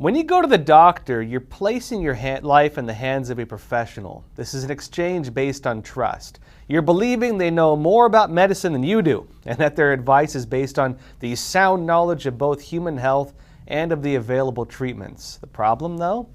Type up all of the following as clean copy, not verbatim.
When you go to the doctor, you're placing your life in the hands of a professional. This is an exchange based on trust. You're believing they know more about medicine than you do, and that their advice is based on the sound knowledge of both human health and of the available treatments. The problem, though?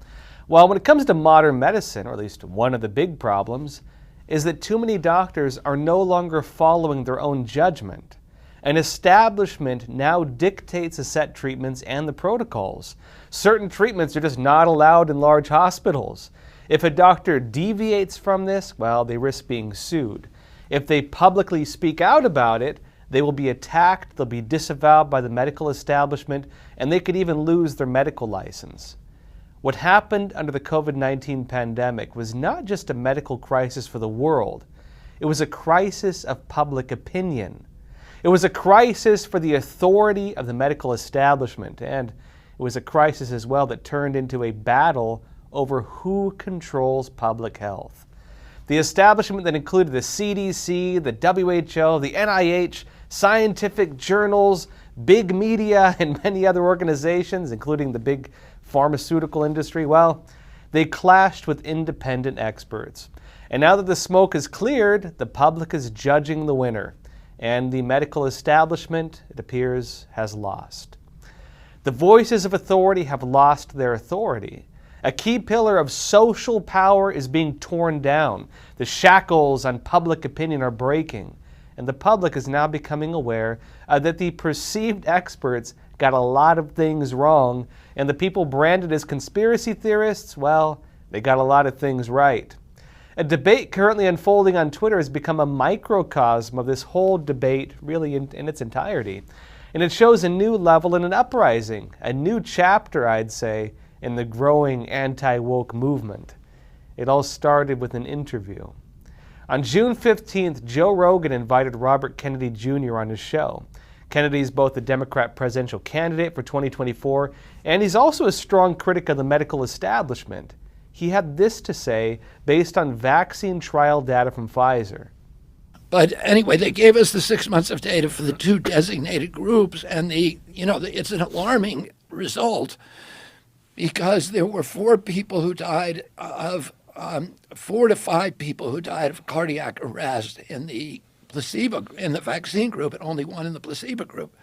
Well, when it comes to modern medicine, or at least one of the big problems, is that too many doctors are no longer following their own judgment. An establishment now dictates the set treatments and the protocols. Certain treatments are just not allowed in large hospitals. If a doctor deviates from this, well, they risk being sued. If they publicly speak out about it, they will be attacked, they'll be disavowed by the medical establishment, and they could even lose their medical license. What happened under the COVID-19 pandemic was not just a medical crisis for the world. It was a crisis of public opinion. It was a crisis for the authority of the medical establishment, and it was a crisis as well that turned into a battle over who controls public health. The establishment that included the CDC, the WHO, the NIH, scientific journals, big media, and many other organizations, including the big pharmaceutical industry, well, they clashed with independent experts. And now that the smoke is cleared, the public is judging the winner. And the medical establishment, it appears, has lost. The voices of authority have lost their authority. A key pillar of social power is being torn down. The shackles on public opinion are breaking. And the public is now becoming aware that the perceived experts got a lot of things wrong, and the people branded as conspiracy theorists, well, they got a lot of things right. A debate currently unfolding on Twitter has become a microcosm of this whole debate, really in its entirety. And it shows a new level and an uprising, a new chapter, I'd say, in the growing anti-woke movement. It all started with an interview. On June 15th, Joe Rogan invited Robert Kennedy Jr. on his show. Kennedy is both a Democrat presidential candidate for 2024, and he's also a strong critic of the medical establishment. He had this to say based on vaccine trial data from Pfizer. But anyway, they gave us the 6 months of data for the two designated groups, and it's an alarming result because there were 4 people who died of 4 to 5 people who died of cardiac arrest in the vaccine group, and only 1 in the placebo group.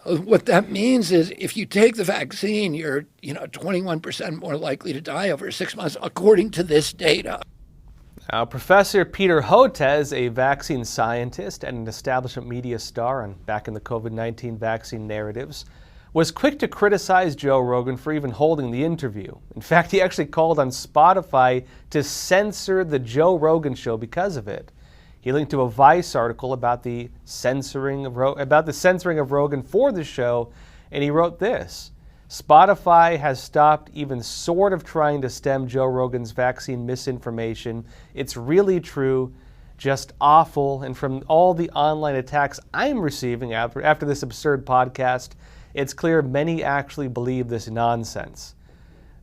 What that means is if you take the vaccine, you're 21% more likely to die over 6 months, according to this data. Now, Professor Peter Hotez, a vaccine scientist and an establishment media star on back in the COVID-19 vaccine narratives, was quick to criticize Joe Rogan for even holding the interview. In fact, he actually called on Spotify to censor the Joe Rogan show because of it. He linked to a Vice article about the censoring of Rogan for the show, and he wrote this: Spotify has stopped even sort of trying to stem Joe Rogan's vaccine misinformation. It's really true, just awful, and from all the online attacks I'm receiving after this absurd podcast, it's clear many actually believe this nonsense.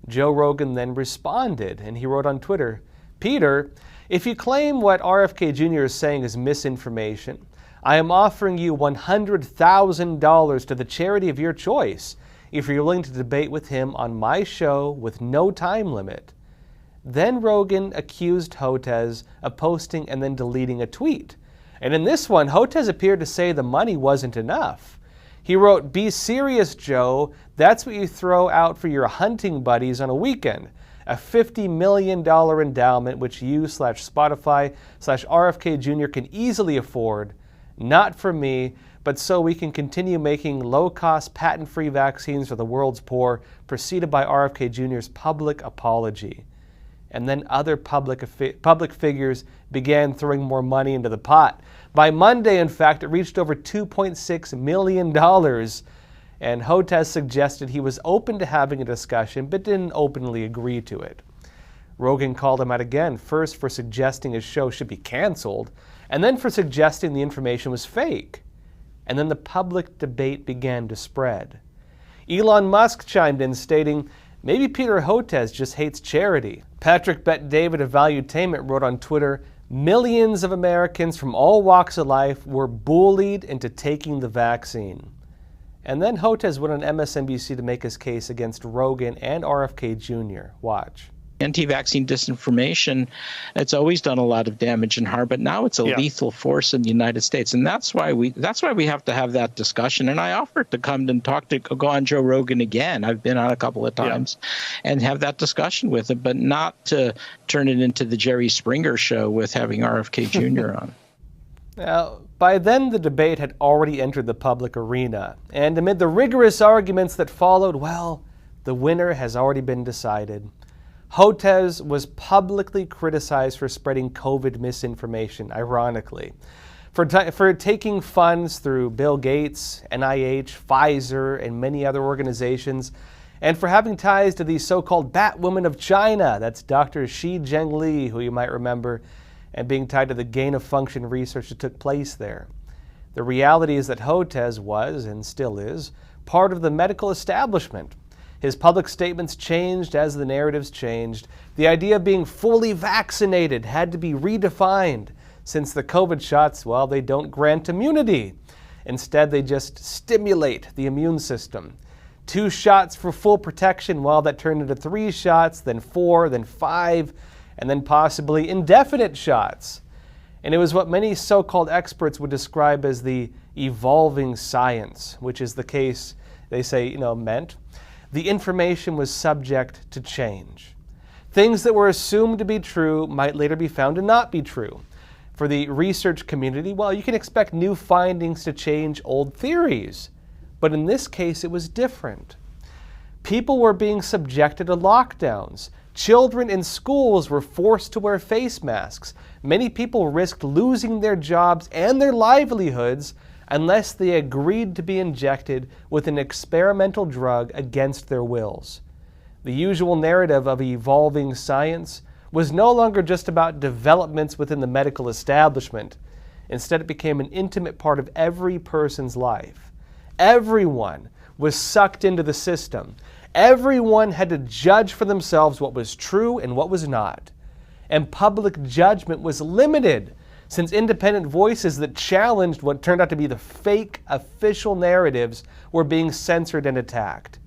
Joe Rogan then responded, and he wrote on Twitter, Peter, if you claim what RFK Jr. is saying is misinformation, I am offering you $100,000 to the charity of your choice if you're willing to debate with him on my show with no time limit. Then Rogan accused Hotez of posting and then deleting a tweet. And in this one, Hotez appeared to say the money wasn't enough. He wrote, be serious, Joe. That's what you throw out for your hunting buddies on a weekend. A $50 million endowment which you/Spotify/RFK Jr. can easily afford. Not for me, but so we can continue making low-cost, patent-free vaccines for the world's poor, preceded by RFK Jr.'s public apology. And then other public figures began throwing more money into the pot. By Monday, in fact, it reached over $2.6 million. And Hotez suggested he was open to having a discussion, but didn't openly agree to it. Rogan called him out again, first for suggesting his show should be canceled, and then for suggesting the information was fake. And then the public debate began to spread. Elon Musk chimed in, stating, maybe Peter Hotez just hates charity. Patrick Bet-David of Valuetainment wrote on Twitter, millions of Americans from all walks of life were bullied into taking the vaccine. And then Hotez went on MSNBC to make his case against Rogan and RFK Jr. Watch. Anti-vaccine disinformation, it's always done a lot of damage and harm, but now it's a lethal force in the United States, and that's why we have to have that discussion. And I offered to come and go on Joe Rogan again. I've been on a couple of times, and have that discussion with him, but not to turn it into the Jerry Springer show with having RFK Jr. on. Now, by then the debate had already entered the public arena, and amid the rigorous arguments that followed, well, the winner has already been decided. Hotez was publicly criticized for spreading COVID misinformation, ironically, for taking funds through Bill Gates, NIH, Pfizer, and many other organizations, and for having ties to the so-called Batwoman of China, that's Dr. Xi Zhengli, who you might remember, and being tied to the gain-of-function research that took place there. The reality is that Hotez was, and still is, part of the medical establishment. His public statements changed as the narratives changed. The idea of being fully vaccinated had to be redefined, since the COVID shots, well, they don't grant immunity. Instead, they just stimulate the immune system. 2 shots for full protection, well, that turned into 3 shots, then 4, then 5, and then possibly indefinite shots. And it was what many so-called experts would describe as the evolving science, which is the case, they say, meant. The information was subject to change. Things that were assumed to be true might later be found to not be true. For the research community, well, you can expect new findings to change old theories. But in this case, it was different. People were being subjected to lockdowns. Children in schools were forced to wear face masks. Many people risked losing their jobs and their livelihoods unless they agreed to be injected with an experimental drug against their wills. The usual narrative of evolving science was no longer just about developments within the medical establishment. Instead, it became an intimate part of every person's life. Everyone was sucked into the system. Everyone had to judge for themselves what was true and what was not. And public judgment was limited, since independent voices that challenged what turned out to be the fake official narratives were being censored and attacked.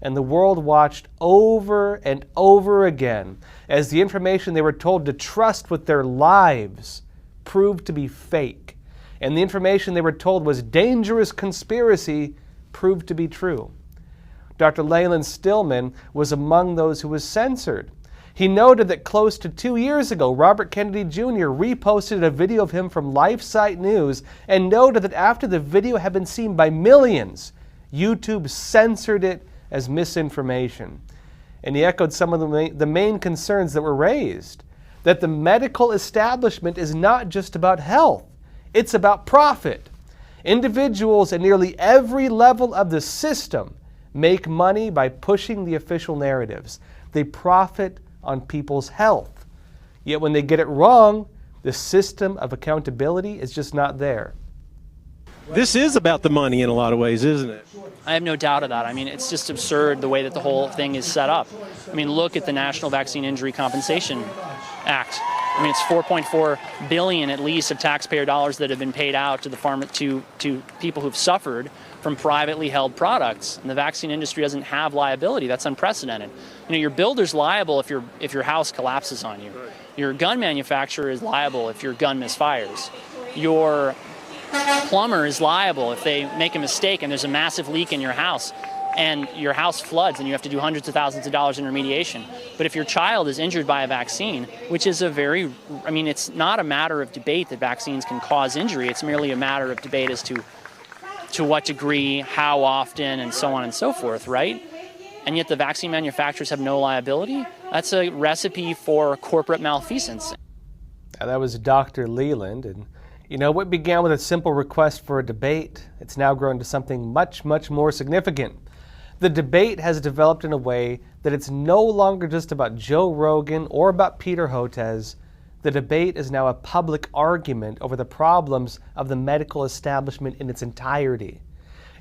And the world watched over and over again as the information they were told to trust with their lives proved to be fake, and the information they were told was dangerous conspiracy proved to be true. Dr. Leland Stillman was among those who was censored. He noted that close to 2 years ago, Robert Kennedy Jr. reposted a video of him from LifeSite News and noted that after the video had been seen by millions, YouTube censored it as misinformation. And he echoed some of the main concerns that were raised, that the medical establishment is not just about health, it's about profit. Individuals at nearly every level of the system make money by pushing the official narratives. They profit on people's health. Yet when they get it wrong, the system of accountability is just not there. This is about the money in a lot of ways, isn't it? I have no doubt of that. I mean, it's just absurd the way that the whole thing is set up. I mean, look at the National Vaccine Injury Compensation Act. I mean, it's $4.4 billion at least of taxpayer dollars that have been paid out to to people who've suffered from privately held products. And the vaccine industry doesn't have liability. That's unprecedented. Your builder's liable if your house collapses on you. Your gun manufacturer is liable if your gun misfires. Your plumber is liable if they make a mistake and there's a massive leak in your house and your house floods and you have to do hundreds of thousands of dollars in remediation. But if your child is injured by a vaccine, which is it's not a matter of debate that vaccines can cause injury. It's merely a matter of debate as to what degree, how often, and so on and so forth, right? And yet the vaccine manufacturers have no liability? That's a recipe for corporate malfeasance. Now, that was Dr. Leland, and what began with a simple request for a debate, it's now grown to something much, much more significant. The debate has developed in a way that it's no longer just about Joe Rogan or about Peter Hotez. The debate is now a public argument over the problems of the medical establishment in its entirety.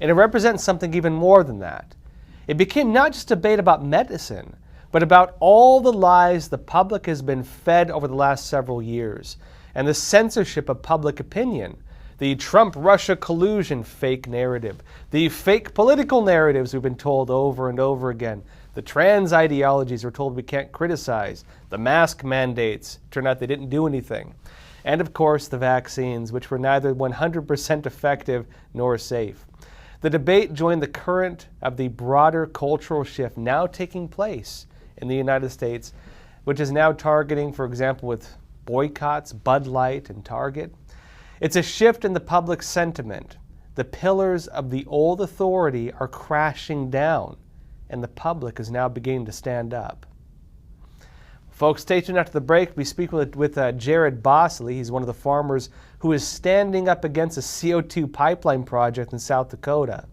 And it represents something even more than that. It became not just a debate about medicine, but about all the lies the public has been fed over the last several years, and the censorship of public opinion. the Trump-Russia collusion fake narrative, the fake political narratives we've been told over and over again, the trans ideologies we're told we can't criticize, the mask mandates, turned out they didn't do anything, and of course the vaccines, which were neither 100% effective nor safe. The debate joined the current of the broader cultural shift now taking place in the United States, which is now targeting, for example, with boycotts, Bud Light and Target. It's a shift in the public sentiment. The pillars of the old authority are crashing down, and the public is now beginning to stand up. Folks, stay tuned after the break. We speak with Jared Bosley. He's one of the farmers who is standing up against a CO2 pipeline project in South Dakota.